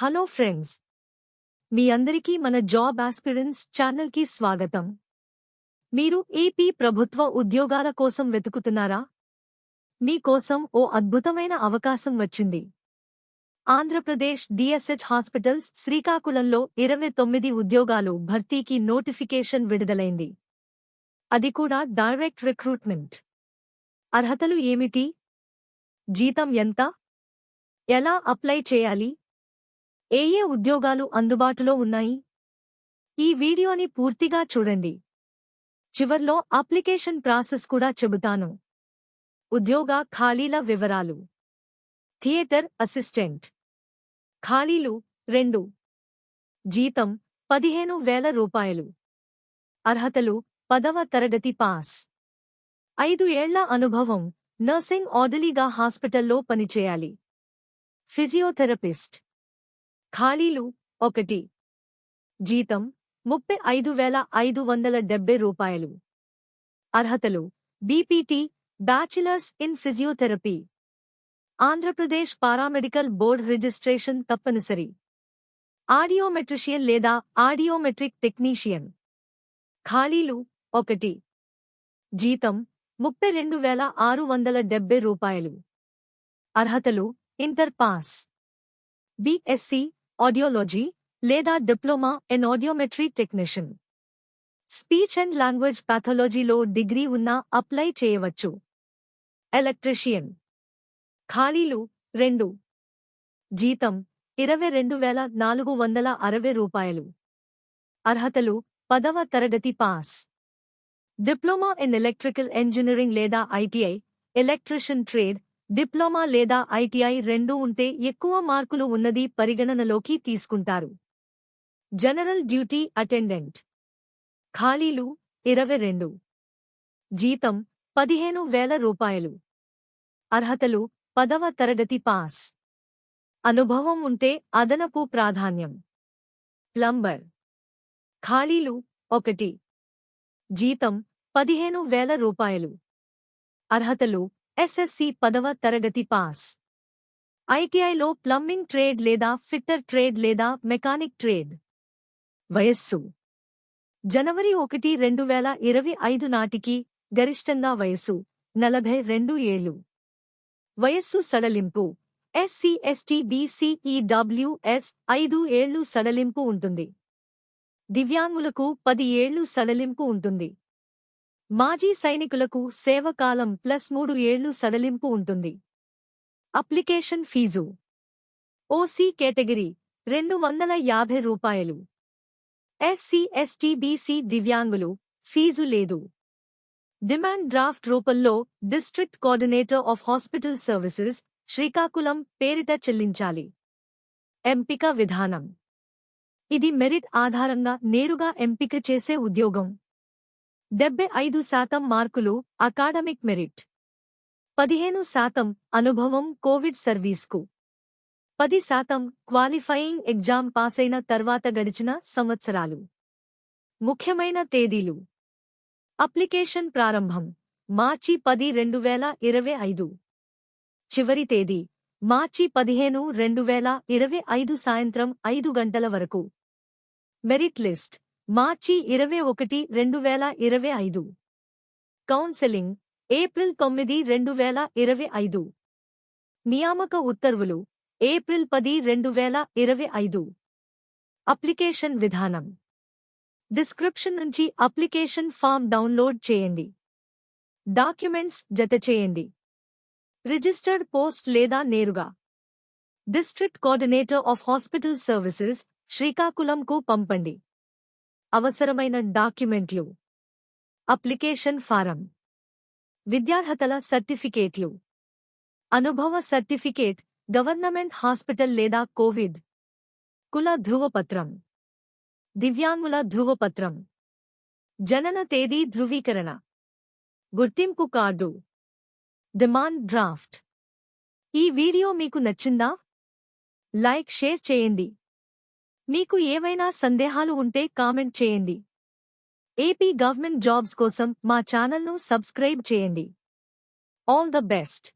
Hello friends, మీ అందరికీ మన job aspirants ఛానల్కి స్వాగతం. మీరు ఏపీ ప్రభుత్వ ఉద్యోగాల కోసం వెతుకుతున్నారా? మీకోసం ఓ అద్భుతమైన అవకాశం వచ్చింది. ఆంధ్రప్రదేశ్ డిఎస్హెచ్ హాస్పిటల్స్ శ్రీకాకుళంలో 29 ఉద్యోగాలు భర్తీకి నోటిఫికేషన్ విడుదలైంది. అది కూడా డైరెక్ట్ రిక్రూట్మెంట్. అర్హతలు ఏమిటి? జీతం ఎంత? ఎలా అప్లై చేయాలి? ఏ ఉద్యోగాలు అందుబాటులో ఉన్నాయి? ఈ వీడియోని పూర్తిగా చూడండి. చివర్లో అప్లికేషన్ ప్రాసెస్ కూడా చెబుతాను. ఉద్యోగ ఖాళీల వివరాలు. థియేటర్ అసిస్టెంట్ ఖాళీలు 2. జీతం 15,000 రూపాయలు. అర్హతలు 10వ తరగతి పాస్. 5 ఏళ్ల అనుభవం. నర్సింగ్ ఆర్డలీగా హాస్పిటల్లో పనిచేయాలి. ఫిజియోథెరపిస్ట్ ఖాళీలు 1. జీతం 35,570 రూపాయలు. అర్హతలు BPT bachelors in physiotherapy. Andhra Pradesh paramedical board registration తప్పనిసరి. ఆడియోమెట్రిషియన్ లేదా ఆడియోమెట్రిక్ టెక్నీషియన్ ఖాళీలు 1. జీతం 32,670 రూపాయలు. అర్హతలు ఇంటర్ పాస్. బీఎస్సీ ఆడియోలజీ లేదా diploma in audiometry technician. Speech and language పాథాలజీలో డిగ్రీ ఉన్నా అప్లై చేయవచ్చు. ఎలక్ట్రీషియన్ ఖాళీలు 2. జీతం 22,460 రూపాయలు. అర్హతలు 10వ తరగతి పాస్. డిప్లొమా ఇన్ ఎలక్ట్రికల్ ఇంజనీరింగ్ లేదా ఐటీఐ. ఎలక్ట్రీషియన్ ట్రేడ్ డిప్లొమా లేదా ఐటీఐ రెండూ ఉంటే ఎక్కువ మార్కులు ఉన్నది పరిగణనలోకి తీసుకుంటారు. జనరల్ డ్యూటీ అటెండెంట్ ఖాళీలు 22. జీతం 15,000 రూపాయలు. అర్హతలు 10వ తరగతి పాస్. అనుభవం ఉంటే అదనపు ప్రాధాన్యం. ప్లంబర్ ఖాళీలు 1. జీతం 15,000 రూపాయలు. అర్హతలు ఎస్ఎస్సి 10వ తరగతి పాస్. ఐటీఐలో ప్లంబింగ్ ట్రేడ్ లేదా ఫిట్టర్ ట్రేడ్ లేదా మెకానిక్ ట్రేడ్. వయస్సు జనవరి 1, 2025 నాటికి గరిష్టంగా వయస్సు 42 ఏళ్లు. వయస్సు సడలింపు. ఎస్సీ ఎస్టీ బీసీ ఈడబ్ల్యూఎస్ 5 ఏళ్లు సడలింపు ఉంటుంది. దివ్యాంగులకు 10 ఏళ్లు సడలింపు ఉంటుంది. మాజీ సైనికులకు సేవకాలం +3 ఏళ్లు సడలింపు ఉంటుంది. అప్లికేషన్ ఫీజు ఓసీ కేటగిరీ 250 రూపాయలు. ఎస్సీ ఎస్టీ బీసీ దివ్యాంగులు ఫీజు లేదు. డిమాండ్ డ్రాఫ్ట్ రూపంలో district coordinator of hospital services Srikakulam పేరిట చెల్లించాలి. ఎంపిక విధానం. ఇది మెరిట్ ఆధారంగా నేరుగా ఎంపిక చేసే ఉద్యోగం. 75% మార్కులు అకాడమిక్ మెరిట్. 15% అనుభవం కోవిడ్ సర్వీస్కు. 10% క్వాలిఫైయింగ్ ఎగ్జామ్ పాసైన తర్వాత గడిచిన సంవత్సరాలు. ముఖ్యమైన తేదీలు. అప్లికేషన్ ప్రారంభం మార్చి 10, 2025. చివరి తేదీ మార్చి 15, 2025 సాయంత్రం 5 గంటల వరకు. Merit list March 21, 2025. Counselling April 9, 2025. నియామక ఉత్తర్వులు ఏప్రిల్ 10, 2025. అప్లికేషన్ విధానం. డిస్క్రిప్షన్ నుంచి అప్లికేషన్ ఫామ్ డౌన్లోడ్ చేయండి. డాక్యుమెంట్స్ జతచేయండి. రిజిస్టర్డ్ పోస్ట్ లేదా నేరుగా district coordinator of hospital services శ్రీకాకుళంకు పంపండి. అవసరమైన డాక్యుమెంట్లు. Application form. విద్యార్హతల సర్టిఫికేట్లు. అనుభవ సర్టిఫికేట్ గవర్నమెంట్ హాస్పిటల్ లేదా కోవిడ్. కుల ధృవపత్రం. దివ్యాంగుల ధృవపత్రం. జనన తేదీ ధృవీకరణ. గుర్తింపు కార్డు. Demand draft. ఈ వీడియో మీకు నచ్చిందా? లైక్ షేర్ చేయండి. మీకు ఏవైనా సందేహాలు ఉంటే కామెంట్ చేయండి. ఏపీ గవర్నమెంట్ జాబ్స్ కోసం మా ఛానల్ను సబ్స్క్రైబ్ చేయండి. All the best.